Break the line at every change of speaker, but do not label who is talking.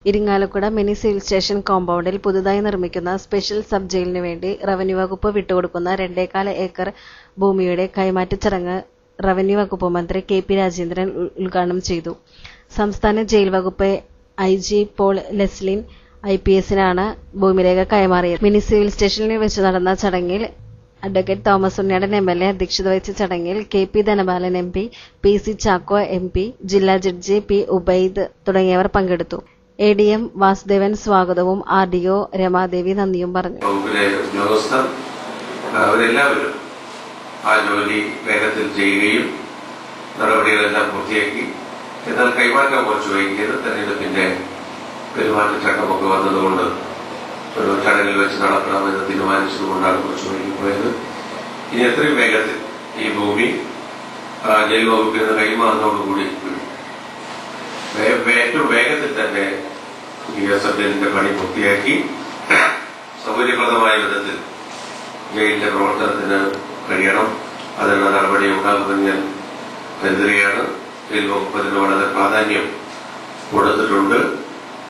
Irinjalakuda mini civil station കോമ്പൗണ്ടിൽ പുതുതായി നിർമ്മിക്കുന്ന സ്പെഷ്യൽ സബ് ജയിലിനു വേണ്ടി റവന്യൂ വകുപ്പ് വിട്ടുകൊടുക്കുന്ന 2.25 ഏക്കർ ഭൂമിയുടെ കൈമാറ്റ ചടങ്ങ് റവന്യൂ വകുപ്പ് മന്ത്രി കെ.പി. രാജേന്ദ്രൻ ഉദ്ഘാടനം ചെയ്തു. സംസ്ഥാന ജയിൽ വകുപ്പ് ഐ.ജി. പോൾ ലെസ്ലിൻ ഐ.പി.എസിനാണ് ഭൂമിരേഖ കൈമാറിയത്. മിനി സിവിൽ സ്റ്റേഷനിൽ വെച്ച് നടന്ന ചടങ്ങിൽ അഡ്വ. തോമസ് ഉണ്ണിയാടൻ എം.എൽ.എ അധ്യക്ഷത വഹിച്ച ചടങ്ങിൽ K P. Dhanapalan MP, PC. Chacko MP, ജില്ലാ ജഡ്ജി പി. ഉബൈദ് തുടങ്ങിയവർ പങ്കെടുത്തു. എ.ഡി.എം. വാസുദേവൻ സ്വാഗതവും ആർ.ഡി.ഒ. രമാദേവി നന്ദിയും പറഞ്ഞു.
അവരെല്ലാവരും ആ ജോലി വേഗത്തിൽ ചെയ്യുകയും നടപടികളെല്ലാം പൂർത്തിയാക്കി. എന്നാൽ കൈമാറ്റം കുറച്ച് വൈകിയത് തെരഞ്ഞെടുപ്പിന്റെ പെരുമാറ്റച്ചട്ടമൊക്കെ വന്നതുകൊണ്ട് ഒരു ചടങ്ങിൽ വെച്ച് നടത്തണമെന്ന് തീരുമാനിച്ചതുകൊണ്ടാണ് കുറച്ച് വൈകിപ്പോയത്. ഇനി എത്രയും വേഗത്തിൽ ഈ ഭൂമി ജയിൽ വകുപ്പിന് കൈമാറുന്നതോടുകൂടി ഏറ്റവും വേഗത്തിൽ തന്നെ ഈ സബ് ജയിലിന്റെ പണി പൂർത്തിയാക്കി സൗകര്യപ്രദമായ വിധത്തിൽ ജയിലിന്റെ പ്രവർത്തനത്തിന് കഴിയണം. അതിനുള്ള നടപടി ഉണ്ടാകുമെന്ന് ഞാൻ കരുതുകയാണ്. ജയിൽ വകുപ്പ് അതിന് വളരെ പ്രാധാന്യം കൊടുത്തിട്ടുണ്ട്.